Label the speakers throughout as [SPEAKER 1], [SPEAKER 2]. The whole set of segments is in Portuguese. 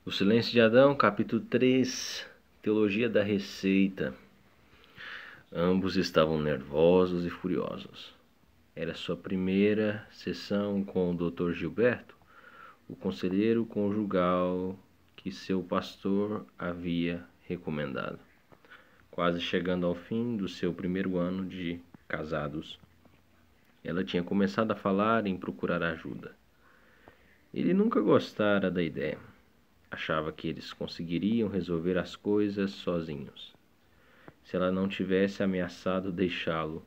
[SPEAKER 1] O Silêncio de Adão, capítulo 3, Teologia da Receita. Ambos estavam nervosos e furiosos. Era sua primeira sessão com o Dr. Gilberto, o conselheiro conjugal que seu pastor havia recomendado. Quase chegando ao fim do seu primeiro ano de casados, ela tinha começado a falar em procurar ajuda. Ele nunca gostara da ideia. Achava que eles conseguiriam resolver as coisas sozinhos. Se ela não tivesse ameaçado deixá-lo,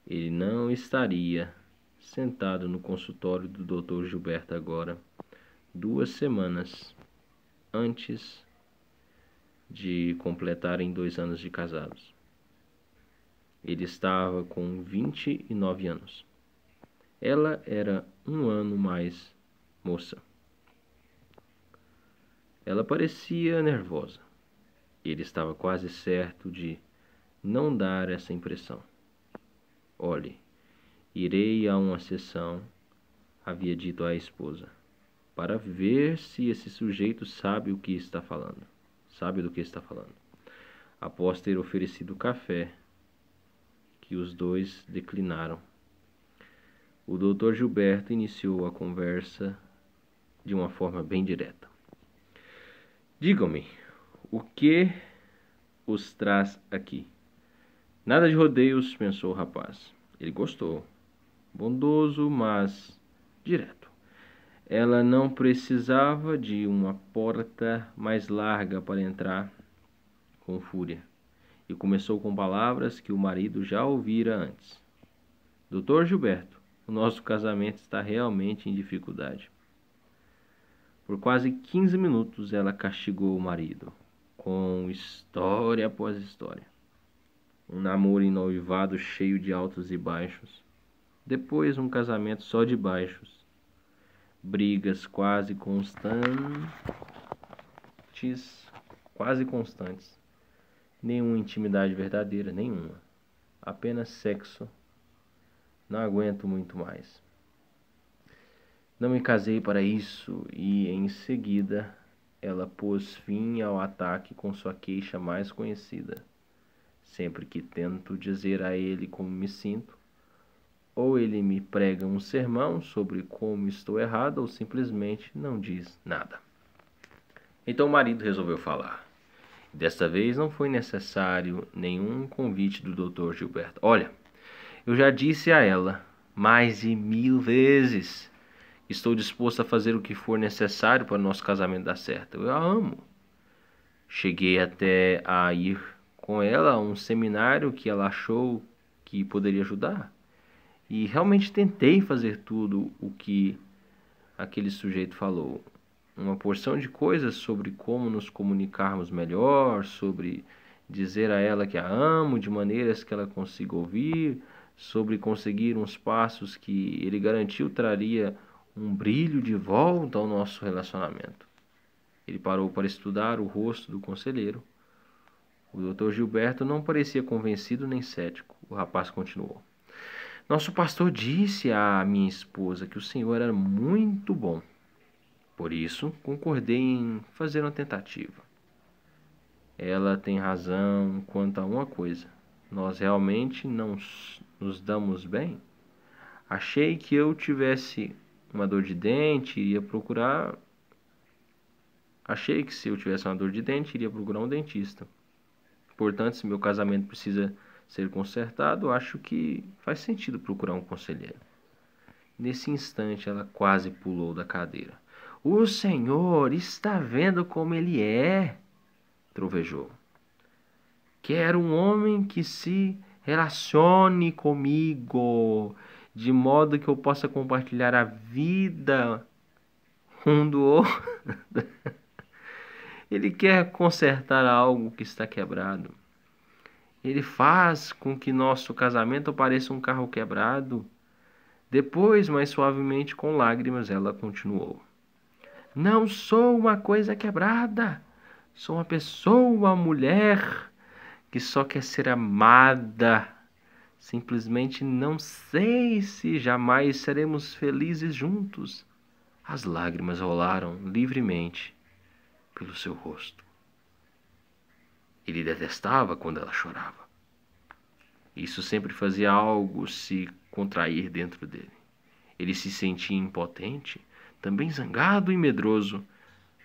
[SPEAKER 1] ele não estaria sentado no consultório do Dr. Gilberto agora, 2 semanas antes de completarem 2 anos de casados. Ele estava com 29 anos. Ela era 1 ano mais moça. Ela parecia nervosa. Ele estava quase certo de não dar essa impressão. Olhe, irei a uma sessão, havia dito à esposa, para ver se esse sujeito sabe do que está falando. Após ter oferecido café, que os dois declinaram, o Dr. Gilberto iniciou a conversa de uma forma bem direta. Digam-me, o que os traz aqui? Nada de rodeios, pensou o rapaz. Ele gostou. Bondoso, mas direto. Ela não precisava de uma porta mais larga para entrar com fúria. E começou com palavras que o marido já ouvira antes. Dr. Gilberto, o nosso casamento está realmente em dificuldade. Por quase 15 minutos ela castigou o marido, com história após história. Um namoro em noivado cheio de altos e baixos. Depois um casamento só de baixos. Brigas quase constantes. Nenhuma intimidade verdadeira, nenhuma. Apenas sexo. Não aguento muito mais. Não me casei para isso e, em seguida, ela pôs fim ao ataque com sua queixa mais conhecida. Sempre que tento dizer a ele como me sinto, ou ele me prega um sermão sobre como estou errado, ou simplesmente não diz nada. Então o marido resolveu falar. Desta vez não foi necessário nenhum convite do Dr. Gilberto. Olha, eu já disse a ela mais de 1000 vezes. Estou disposto a fazer o que for necessário para o nosso casamento dar certo. Eu a amo. Cheguei até a ir com ela a um seminário que ela achou que poderia ajudar. E realmente tentei fazer tudo o que aquele sujeito falou. Uma porção de coisas sobre como nos comunicarmos melhor, sobre dizer a ela que a amo de maneiras que ela consiga ouvir, sobre conseguir uns passos que ele garantiu traria um brilho de volta ao nosso relacionamento. Ele parou para estudar o rosto do conselheiro. O Dr. Gilberto não parecia convencido nem cético. O rapaz continuou. Nosso pastor disse à minha esposa que o senhor era muito bom. Por isso, concordei em fazer uma tentativa. Ela tem razão quanto a uma coisa. Nós realmente não nos damos bem. Achei que eu tivesse uma dor de dente, Achei que se eu tivesse uma dor de dente, iria procurar um dentista. Portanto, se meu casamento precisa ser consertado, acho que faz sentido procurar um conselheiro. Nesse instante, ela quase pulou da cadeira. O senhor está vendo como ele é? Trovejou. Quero um homem que se relacione comigo, de modo que eu possa compartilhar a vida um do outro. Ele quer consertar algo que está quebrado. Ele faz com que nosso casamento pareça um carro quebrado. Depois, mais suavemente, com lágrimas, ela continuou. Não sou uma coisa quebrada. Sou uma pessoa, uma mulher, que só quer ser amada. Simplesmente não sei se jamais seremos felizes juntos. As lágrimas rolaram livremente pelo seu rosto. Ele detestava quando ela chorava. Isso sempre fazia algo se contrair dentro dele. Ele se sentia impotente, também zangado e medroso,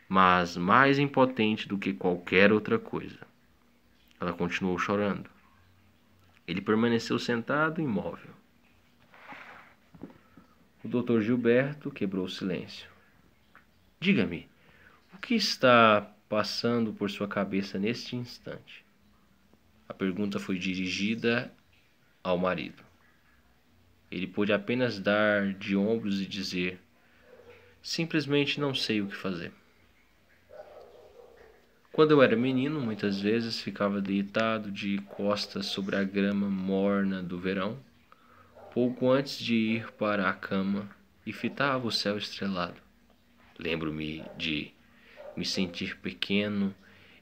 [SPEAKER 1] mas mais impotente do que qualquer outra coisa. Ela continuou chorando. Ele permaneceu sentado, imóvel. O Dr. Gilberto quebrou o silêncio. Diga-me, o que está passando por sua cabeça neste instante? A pergunta foi dirigida ao marido. Ele pôde apenas dar de ombros e dizer: simplesmente não sei o que fazer. Quando eu era menino, muitas vezes ficava deitado de costas sobre a grama morna do verão, pouco antes de ir para a cama, e fitava o céu estrelado. Lembro-me de me sentir pequeno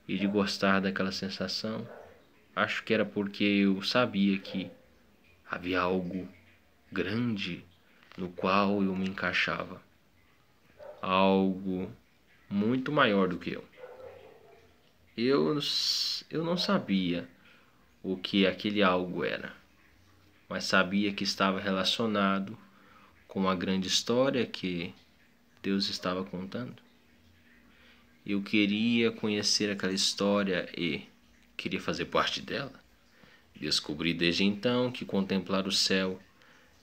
[SPEAKER 1] e de gostar daquela sensação. Acho que era porque eu sabia que havia algo grande no qual eu me encaixava. Algo muito maior do que eu. Eu não sabia o que aquele algo era, mas sabia que estava relacionado com a grande história que Deus estava contando. Eu queria conhecer aquela história e queria fazer parte dela. Descobri desde então que contemplar o céu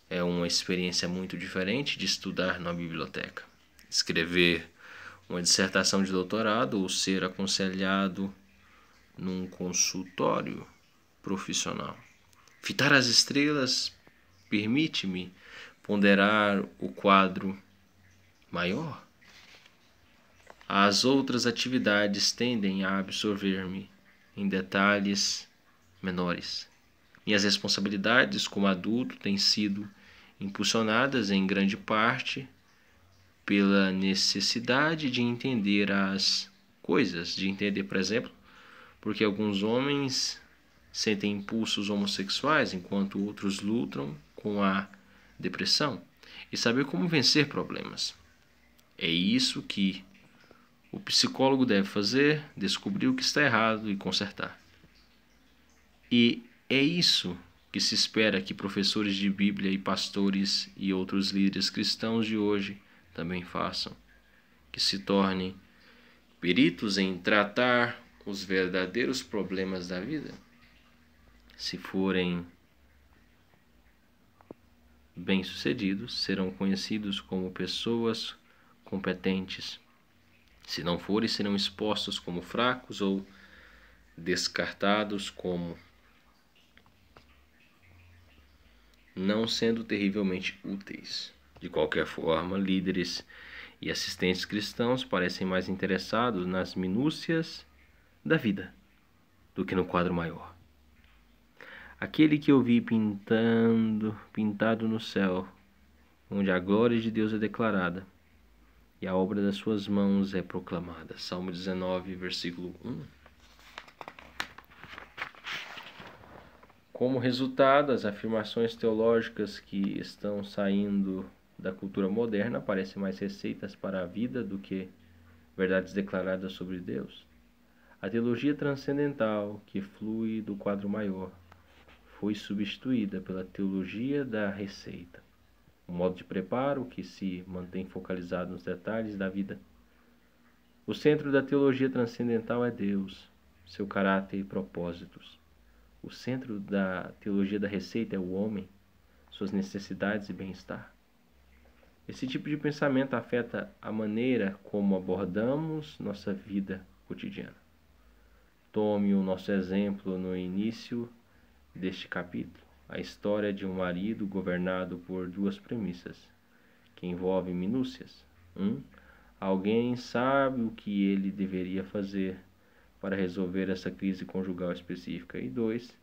[SPEAKER 1] é uma experiência muito diferente de estudar na biblioteca, escrever uma dissertação de doutorado ou ser aconselhado num consultório profissional. Fitar as estrelas permite-me ponderar o quadro maior. As outras atividades tendem a absorver-me em detalhes menores. Minhas responsabilidades como adulto têm sido impulsionadas em grande parte pela necessidade de entender as coisas, de entender, por exemplo, porque alguns homens sentem impulsos homossexuais enquanto outros lutam com a depressão, e saber como vencer problemas. É isso que o psicólogo deve fazer: descobrir o que está errado e consertar. E é isso que se espera que professores de Bíblia e pastores e outros líderes cristãos de hoje também façam, que se tornem peritos em tratar os verdadeiros problemas da vida. Se forem bem-sucedidos, serão conhecidos como pessoas competentes. Se não forem, serão expostos como fracos ou descartados como não sendo terrivelmente úteis. De qualquer forma, líderes e assistentes cristãos parecem mais interessados nas minúcias da vida do que no quadro maior. Aquele que eu vi pintado no céu, onde a glória de Deus é declarada e a obra das suas mãos é proclamada. Salmo 19, versículo 1. Como resultado, as afirmações teológicas que estão saindo da cultura moderna parecem mais receitas para a vida do que verdades declaradas sobre Deus. A teologia transcendental, que flui do quadro maior, foi substituída pela teologia da receita, um modo de preparo que se mantém focalizado nos detalhes da vida. O centro da teologia transcendental é Deus, seu caráter e propósitos. O centro da teologia da receita é o homem, suas necessidades e bem-estar. Esse tipo de pensamento afeta a maneira como abordamos nossa vida cotidiana. Tome o nosso exemplo no início deste capítulo, a história de um marido governado por duas premissas, que envolvem minúcias. 1. Alguém sabe o que ele deveria fazer para resolver essa crise conjugal específica. E 2.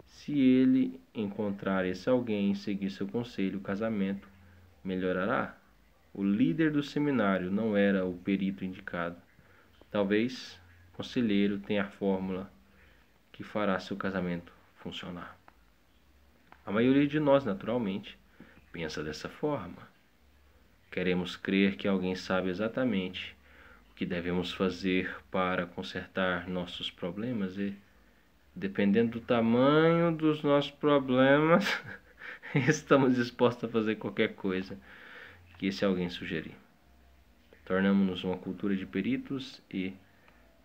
[SPEAKER 1] Se ele encontrar esse alguém e seguir seu conselho, o casamento melhorará. O líder do seminário não era o perito indicado. Talvez o conselheiro tenha a fórmula que fará seu casamento funcionar. A maioria de nós, naturalmente, pensa dessa forma. Queremos crer que alguém sabe exatamente o que devemos fazer para consertar nossos problemas e, dependendo do tamanho dos nossos problemas, estamos dispostos a fazer qualquer coisa que esse alguém sugerir. Tornamos-nos uma cultura de peritos e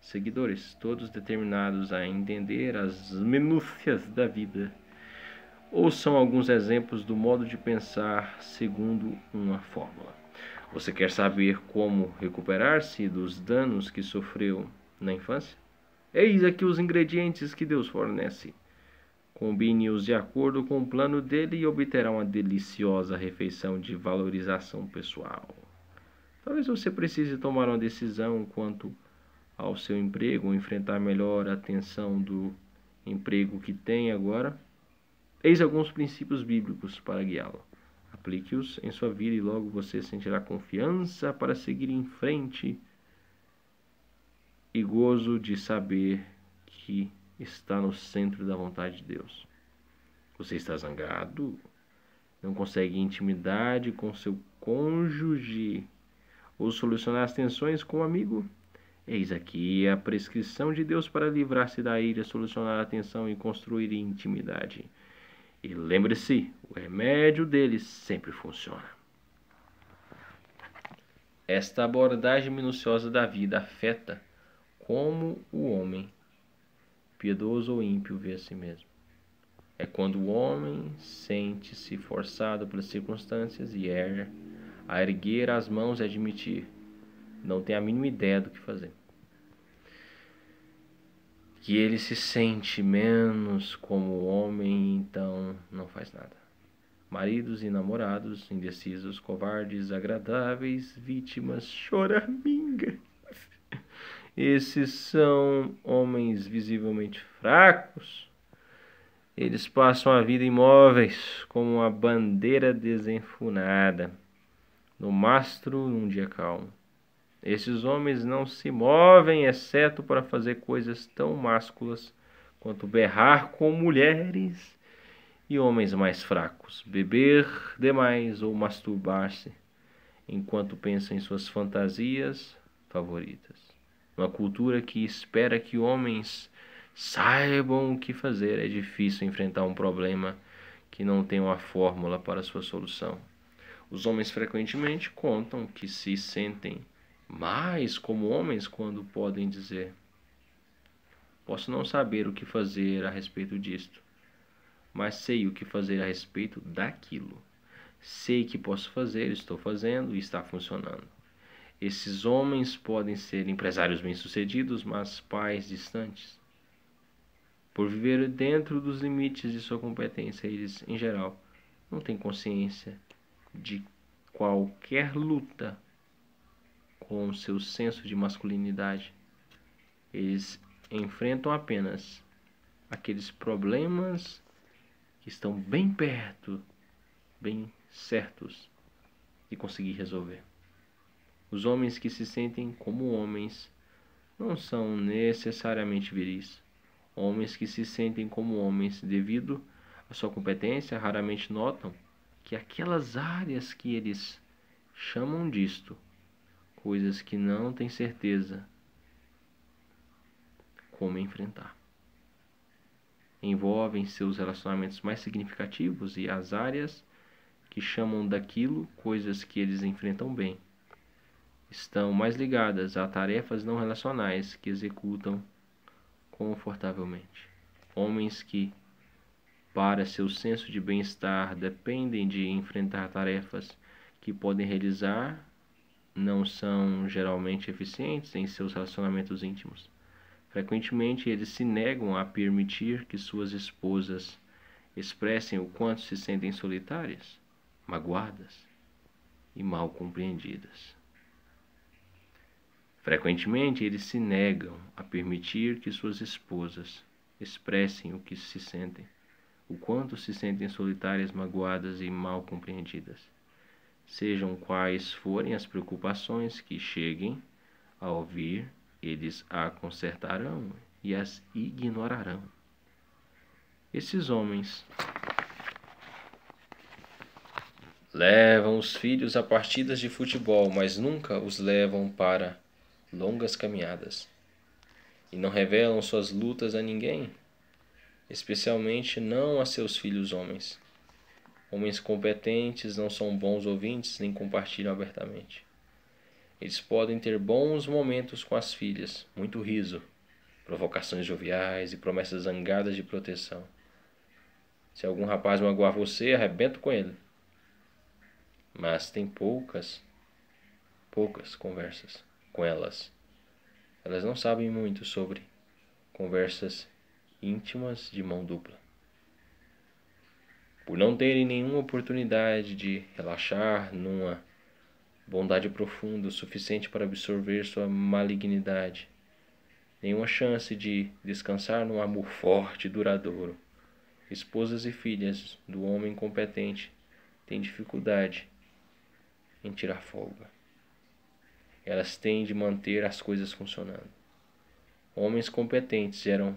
[SPEAKER 1] seguidores, todos determinados a entender as minúcias da vida. Ouçam alguns exemplos do modo de pensar segundo uma fórmula. Você quer saber como recuperar-se dos danos que sofreu na infância? Eis aqui os ingredientes que Deus fornece. Combine-os de acordo com o plano dele e obterá uma deliciosa refeição de valorização pessoal. Talvez você precise tomar uma decisão quanto ao seu emprego ou enfrentar melhor a tensão do emprego que tem agora. Eis alguns princípios bíblicos para guiá-lo. Aplique-os em sua vida e logo você sentirá confiança para seguir em frente e gozo de saber que está no centro da vontade de Deus. Você está zangado? Não consegue intimidade com seu cônjuge ou solucionar as tensões com um amigo? Eis aqui a prescrição de Deus para livrar-se da ira, solucionar a tensão e construir intimidade. E lembre-se, o remédio deles sempre funciona. Esta abordagem minuciosa da vida afeta como o homem, piedoso ou ímpio, vê a si mesmo. É quando o homem sente-se forçado pelas circunstâncias e a erguer as mãos e admitir, não tem a mínima ideia do que fazer. Que ele se sente menos como homem, então não faz nada. Maridos e namorados, indecisos, covardes, agradáveis, vítimas, choramingas. Esses são homens visivelmente fracos. Eles passam a vida imóveis, como uma bandeira desenfunada, no mastro num dia calmo. Esses homens não se movem, exceto para fazer coisas tão másculas quanto berrar com mulheres e homens mais fracos, beber demais ou masturbar-se, enquanto pensam em suas fantasias favoritas. Uma cultura que espera que homens saibam o que fazer. É difícil enfrentar um problema que não tem uma fórmula para sua solução. Os homens frequentemente contam que se sentem mais como homens quando podem dizer: posso não saber o que fazer a respeito disto, mas sei o que fazer a respeito daquilo. Sei que posso fazer, estou fazendo e está funcionando. Esses homens podem ser empresários bem-sucedidos, mas pais distantes. Por viver dentro dos limites de sua competência, eles, em geral, não têm consciência de qualquer luta com seu senso de masculinidade. Eles enfrentam apenas aqueles problemas que estão bem perto, bem certos de conseguir resolver. Os homens que se sentem como homens não são necessariamente viris. Homens que se sentem como homens devido à sua competência raramente notam que aquelas áreas que eles chamam disto, coisas que não têm certeza como enfrentar, envolvem seus relacionamentos mais significativos e as áreas que chamam daquilo coisas que eles enfrentam bem estão mais ligadas a tarefas não relacionais que executam confortavelmente. Homens que, para seu senso de bem-estar, dependem de enfrentar tarefas que podem realizar, não são geralmente eficientes em seus relacionamentos íntimos. Frequentemente, eles se negam a permitir que suas esposas expressem o quanto se sentem solitárias, magoadas e mal compreendidas. Frequentemente, eles se negam a permitir que suas esposas expressem o que se sentem, o quanto se sentem solitárias, magoadas e mal compreendidas. Sejam quais forem as preocupações que cheguem a ouvir, eles a consertarão e as ignorarão. Esses homens levam os filhos a partidas de futebol, mas nunca os levam para longas caminhadas e não revelam suas lutas a ninguém, especialmente não a seus filhos homens. Homens competentes não são bons ouvintes nem compartilham abertamente. Eles podem ter bons momentos com as filhas, muito riso, provocações joviais e promessas zangadas de proteção. Se algum rapaz magoar você, arrebenta com ele. Mas tem poucas conversas com elas. Elas não sabem muito sobre conversas íntimas de mão dupla. Por não terem nenhuma oportunidade de relaxar numa bondade profunda o suficiente para absorver sua malignidade, nenhuma chance de descansar num amor forte e duradouro, esposas e filhas do homem competente têm dificuldade em tirar folga. Elas têm de manter as coisas funcionando. Homens competentes geram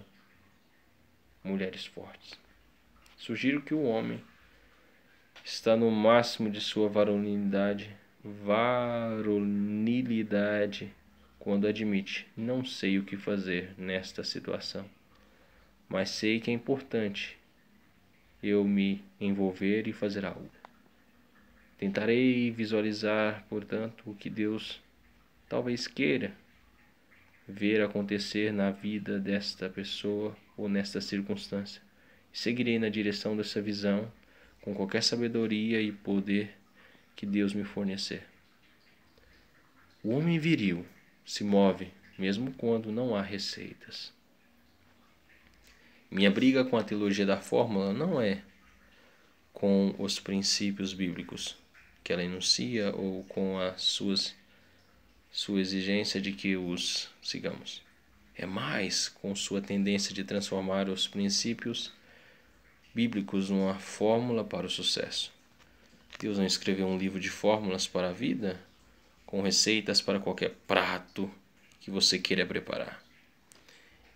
[SPEAKER 1] mulheres fortes. Sugiro que o homem está no máximo de sua varonilidade quando admite: não sei o que fazer nesta situação, mas sei que é importante eu me envolver e fazer algo. Tentarei visualizar, portanto, o que Deus talvez queira ver acontecer na vida desta pessoa ou nesta circunstância. Seguirei na direção dessa visão com qualquer sabedoria e poder que Deus me fornecer. O homem viril se move mesmo quando não há receitas. Minha briga com a teologia da fórmula não é com os princípios bíblicos que ela enuncia ou com a sua exigência de que os sigamos. É mais com sua tendência de transformar os princípios bíblicos numa fórmula para o sucesso. Deus não escreveu um livro de fórmulas para a vida, com receitas para qualquer prato que você queira preparar.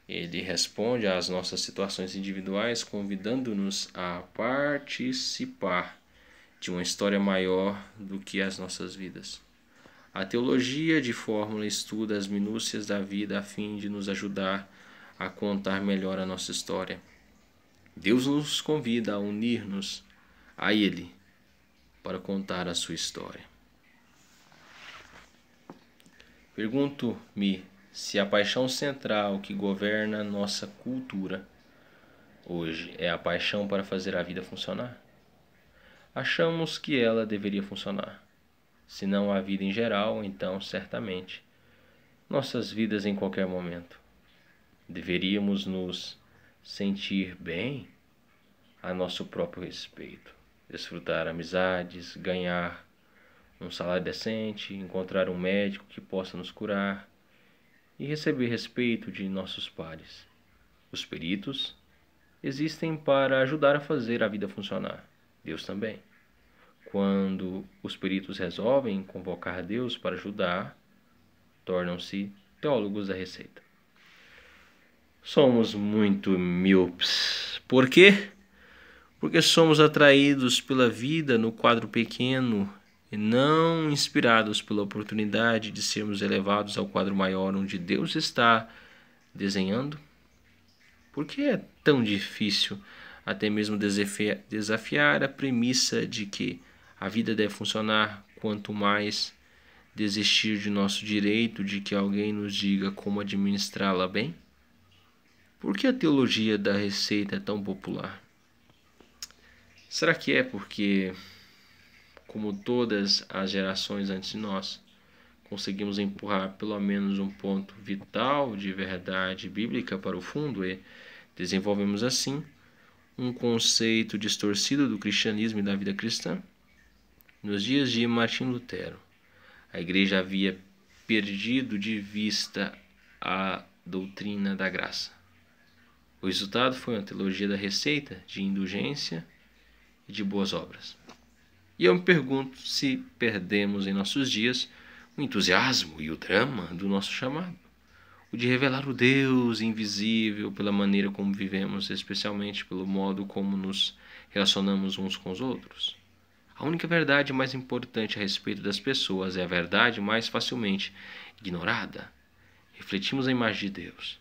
[SPEAKER 1] Ele responde às nossas situações individuais, convidando-nos a participar de uma história maior do que as nossas vidas. A teologia de fórmula estuda as minúcias da vida a fim de nos ajudar a contar melhor a nossa história. Deus nos convida a unir-nos a Ele para contar a sua história. Pergunto-me se a paixão central que governa nossa cultura hoje é a paixão para fazer a vida funcionar. Achamos que ela deveria funcionar. Se não a vida em geral, então certamente nossas vidas em qualquer momento. Deveríamos nos sentir bem a nosso próprio respeito, desfrutar amizades, ganhar um salário decente, encontrar um médico que possa nos curar e receber respeito de nossos pares. Os peritos existem para ajudar a fazer a vida funcionar. Deus também. Quando os peritos resolvem convocar Deus para ajudar, tornam-se teólogos da receita. Somos muito míopes. Por quê? Porque somos atraídos pela vida no quadro pequeno e não inspirados pela oportunidade de sermos elevados ao quadro maior onde Deus está desenhando. Por que é tão difícil até mesmo desafiar a premissa de que a vida deve funcionar, quanto mais desistir de nosso direito de que alguém nos diga como administrá-la bem? Por que a teologia da receita é tão popular? Será que é porque, como todas as gerações antes de nós, conseguimos empurrar pelo menos um ponto vital de verdade bíblica para o fundo e desenvolvemos assim um conceito distorcido do cristianismo e da vida cristã? Nos dias de Martim Lutero, a igreja havia perdido de vista a doutrina da graça. O resultado foi uma teologia da receita, de indulgência e de boas obras. E eu me pergunto se perdemos em nossos dias o entusiasmo e o drama do nosso chamado, o de revelar o Deus invisível pela maneira como vivemos, especialmente pelo modo como nos relacionamos uns com os outros. A única verdade mais importante a respeito das pessoas é a verdade mais facilmente ignorada. refletimos a imagem de Deus.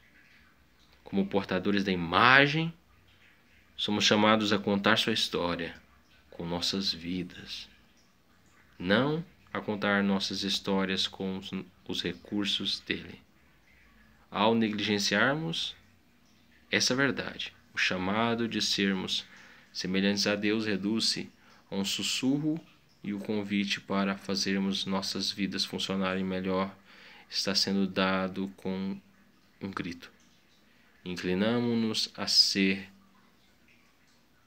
[SPEAKER 1] Como portadores da imagem, somos chamados a contar sua história com nossas vidas, não a contar nossas histórias com os recursos dele. Ao negligenciarmos essa verdade, o chamado de sermos semelhantes a Deus reduz-se a um sussurro, e o convite para fazermos nossas vidas funcionarem melhor está sendo dado com um grito. Inclinamo-nos a ser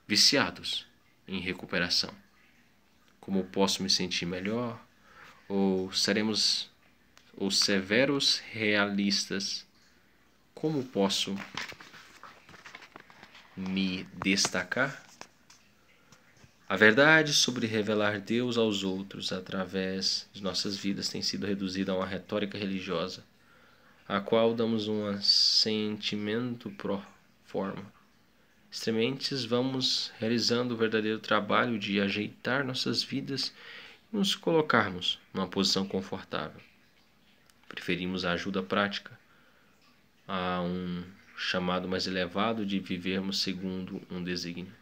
[SPEAKER 1] viciados em recuperação. Como posso me sentir melhor? Ou seremos severos realistas? Como posso me destacar? A verdade sobre revelar Deus aos outros através de nossas vidas tem sido reduzida a uma retórica religiosa, a qual damos um assentimento pro forma. Extrementes vamos realizando o verdadeiro trabalho de ajeitar nossas vidas e nos colocarmos numa posição confortável. Preferimos a ajuda prática a um chamado mais elevado de vivermos segundo um desígnio.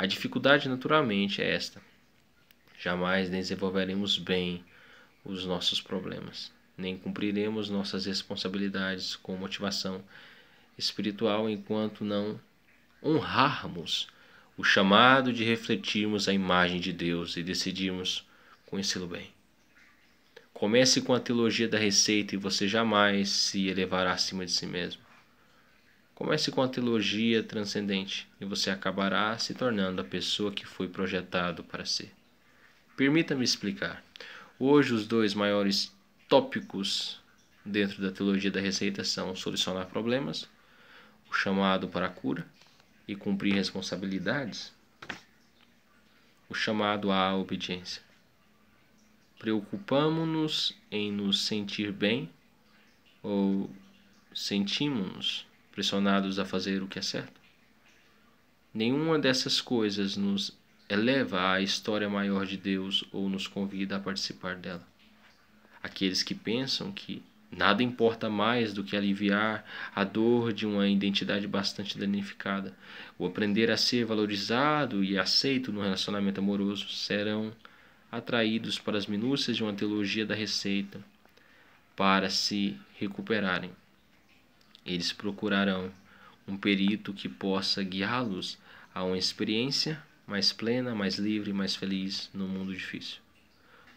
[SPEAKER 1] A dificuldade, naturalmente, é esta. Jamais desenvolveremos bem os nossos problemas, nem cumpriremos nossas responsabilidades com motivação espiritual enquanto não honrarmos o chamado de refletirmos a imagem de Deus e decidirmos conhecê-lo bem. Comece com a teologia da receita e você jamais se elevará acima de si mesmo. Comece com a teologia transcendente e você acabará se tornando a pessoa que foi projetado para ser. Permita-me explicar. Hoje os dois maiores tópicos dentro da teologia da receita são solucionar problemas, o chamado para a cura e cumprir responsabilidades, o chamado à obediência. Preocupamo-nos em nos sentir bem ou sentimos-nos pressionados a fazer o que é certo? Nenhuma dessas coisas nos eleva à história maior de Deus ou nos convida a participar dela. Aqueles que pensam que nada importa mais do que aliviar a dor de uma identidade bastante danificada, ou aprender a ser valorizado e aceito no relacionamento amoroso, serão atraídos para as minúcias de uma teologia da receita para se recuperarem. Eles procurarão um perito que possa guiá-los a uma experiência mais plena, mais livre, mais feliz no mundo difícil.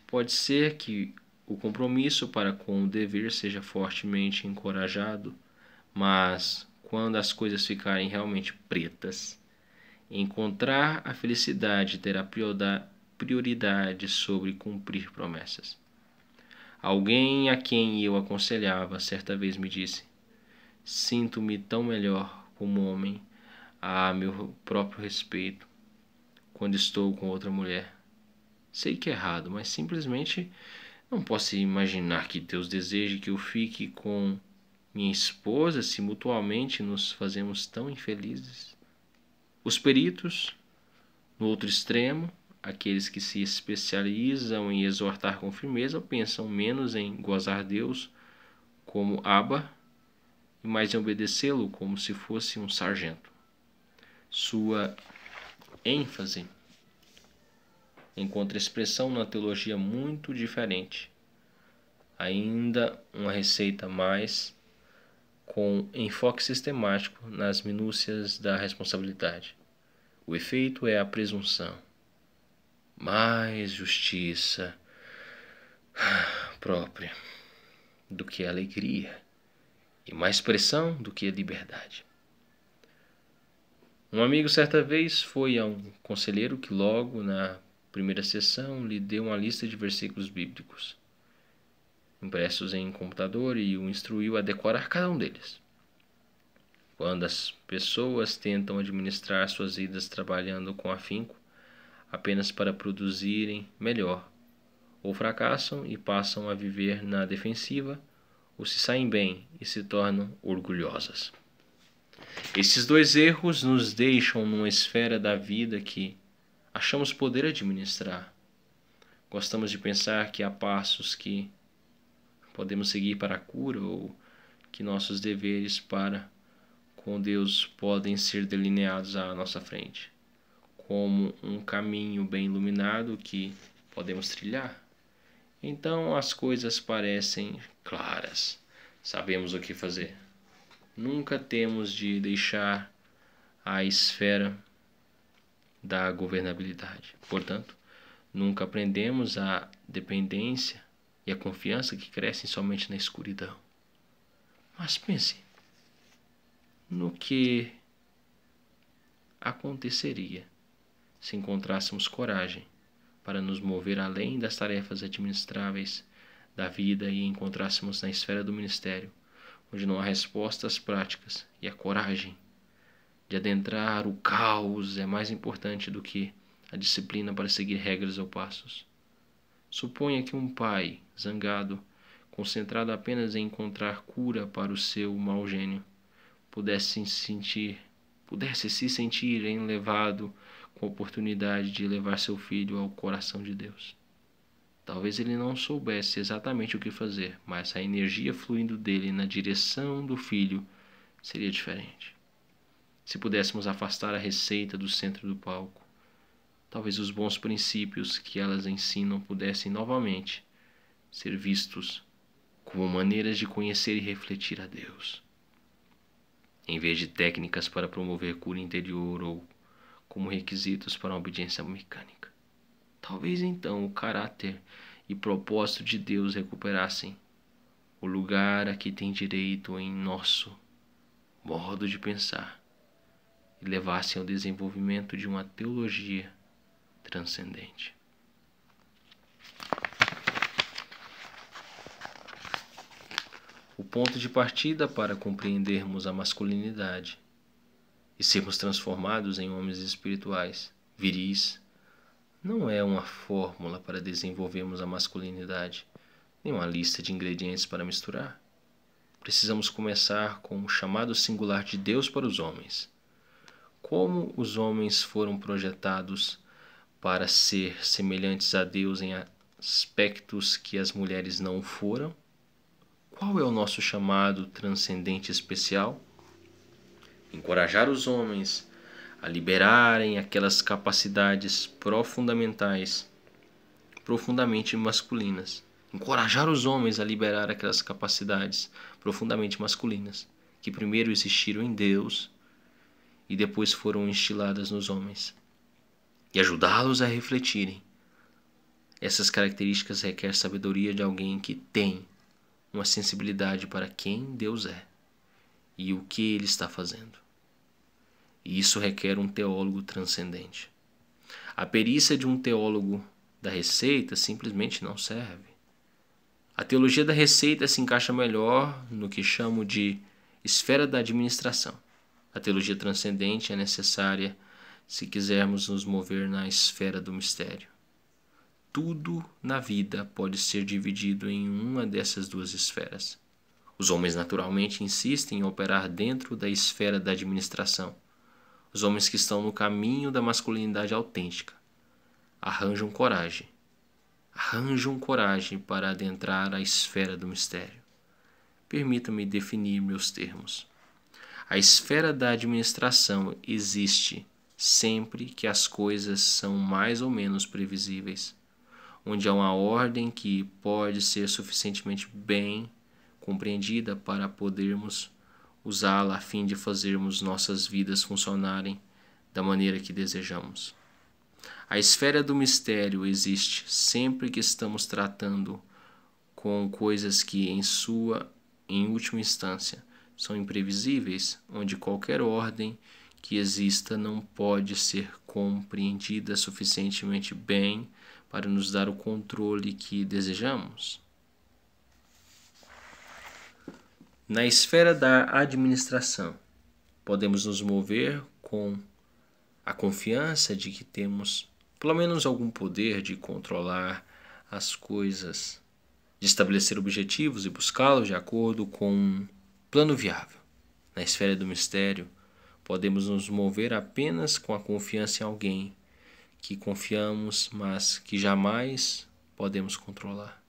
[SPEAKER 1] Pode ser que o compromisso para com o dever seja fortemente encorajado, mas quando as coisas ficarem realmente pretas, encontrar a felicidade terá prioridade sobre cumprir promessas. Alguém a quem eu aconselhava certa vez me disse: sinto-me tão melhor como homem a meu próprio respeito quando estou com outra mulher. Sei que é errado, mas simplesmente não posso imaginar que Deus deseje que eu fique com minha esposa se mutuamente nos fazemos tão infelizes. Os peritos, no outro extremo, aqueles que se especializam em exortar com firmeza, pensam menos em gozar Deus como Abba e mais em obedecê-lo como se fosse um sargento. Sua ênfase encontra expressão na teologia muito diferente, ainda uma receita mais com enfoque sistemático nas minúcias da responsabilidade. O efeito é a presunção, mais justiça própria do que a alegria e mais pressão do que a liberdade. Um amigo certa vez foi a um conselheiro que logo na primeira sessão lhe deu uma lista de versículos bíblicos impressos em computador e o instruiu a decorar cada um deles. Quando as pessoas tentam administrar suas vidas trabalhando com afinco apenas para produzirem melhor, ou fracassam e passam a viver na defensiva, ou se saem bem e se tornam orgulhosas. Esses dois erros nos deixam numa esfera da vida que achamos poder administrar. Gostamos de pensar que há passos que podemos seguir para a cura ou que nossos deveres para com Deus podem ser delineados à nossa frente, como um caminho bem iluminado que podemos trilhar. Então as coisas parecem claras, sabemos o que fazer. Nunca temos de deixar a esfera da governabilidade. Portanto, nunca aprendemos a dependência e a confiança que crescem somente na escuridão. Mas pense no que aconteceria se encontrássemos coragem para nos mover além das tarefas administráveis da vida e encontrássemos na esfera do ministério, onde não há respostas práticas e a coragem de adentrar o caos é mais importante do que a disciplina para seguir regras ou passos. Suponha que um pai, zangado, concentrado apenas em encontrar cura para o seu mau gênio, pudesse se sentir enlevado com a oportunidade de levar seu filho ao coração de Deus. Talvez ele não soubesse exatamente o que fazer, mas a energia fluindo dele na direção do filho seria diferente. Se pudéssemos afastar a receita do centro do palco, talvez os bons princípios que elas ensinam pudessem novamente ser vistos como maneiras de conhecer e refletir a Deus, em vez de técnicas para promover cura interior ou como requisitos para uma obediência mecânica. Talvez então o caráter e propósito de Deus recuperassem o lugar a que tem direito em nosso modo de pensar e levassem ao desenvolvimento de uma teologia transcendente. O ponto de partida para compreendermos a masculinidade e sermos transformados em homens espirituais, viris, não é uma fórmula para desenvolvermos a masculinidade, nem uma lista de ingredientes para misturar. Precisamos começar com o chamado singular de Deus para os homens. Como os homens foram projetados para ser semelhantes a Deus em aspectos que as mulheres não foram? Qual é o nosso chamado transcendente especial? Encorajar os homens a liberarem aquelas capacidades profundamente masculinas. Encorajar os homens a liberar aquelas capacidades profundamente masculinas, que primeiro existiram em Deus e depois foram instiladas nos homens. E ajudá-los a refletirem. Essas características requerem sabedoria de alguém que tem uma sensibilidade para quem Deus é e o que Ele está fazendo. E isso requer um teólogo transcendente. A perícia de um teólogo da receita simplesmente não serve. A teologia da receita se encaixa melhor no que chamo de esfera da administração. A teologia transcendente é necessária se quisermos nos mover na esfera do mistério. Tudo na vida pode ser dividido em uma dessas duas esferas. Os homens naturalmente insistem em operar dentro da esfera da administração. Os homens que estão no caminho da masculinidade autêntica arranjam coragem para adentrar a esfera do mistério. Permita-me definir meus termos. A esfera da administração existe sempre que as coisas são mais ou menos previsíveis, onde há uma ordem que pode ser suficientemente bem compreendida para podermos usá-la a fim de fazermos nossas vidas funcionarem da maneira que desejamos. A esfera do mistério existe sempre que estamos tratando com coisas que, em última instância, são imprevisíveis, onde qualquer ordem que exista não pode ser compreendida suficientemente bem para nos dar o controle que desejamos. Na esfera da administração, podemos nos mover com a confiança de que temos pelo menos algum poder de controlar as coisas, de estabelecer objetivos e buscá-los de acordo com um plano viável. Na esfera do mistério, podemos nos mover apenas com a confiança em alguém que confiamos, mas que jamais podemos controlar.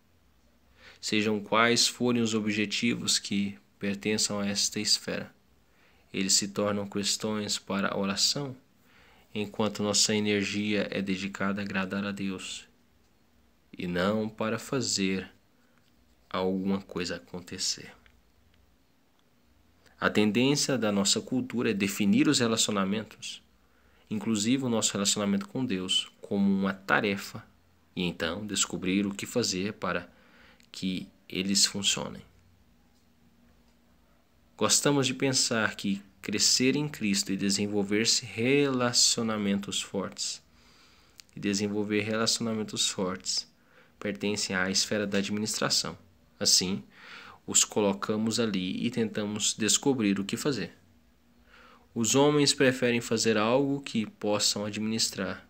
[SPEAKER 1] Sejam quais forem os objetivos que pertençam a esta esfera. Eles se tornam questões para a oração, enquanto nossa energia é dedicada a agradar a Deus e não para fazer alguma coisa acontecer. A tendência da nossa cultura é definir os relacionamentos, inclusive o nosso relacionamento com Deus, como uma tarefa e então descobrir o que fazer para que eles funcionem. Gostamos de pensar que crescer em Cristo e desenvolver-se relacionamentos fortes pertencem à esfera da administração. Assim, os colocamos ali e tentamos descobrir o que fazer. Os homens preferem fazer algo que possam administrar,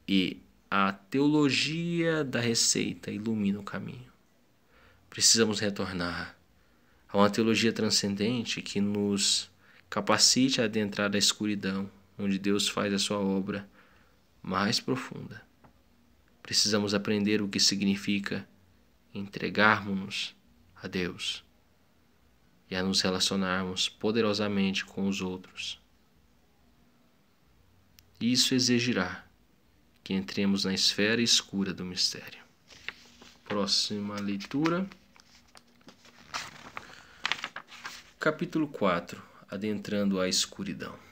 [SPEAKER 1] e a teologia da receita ilumina o caminho. Precisamos retornar a uma teologia transcendente que nos capacite a adentrar a escuridão, onde Deus faz a sua obra mais profunda. Precisamos aprender o que significa entregarmos-nos a Deus e a nos relacionarmos poderosamente com os outros. Isso exigirá que entremos na esfera escura do mistério. Próxima leitura. Capítulo 4. Adentrando a escuridão.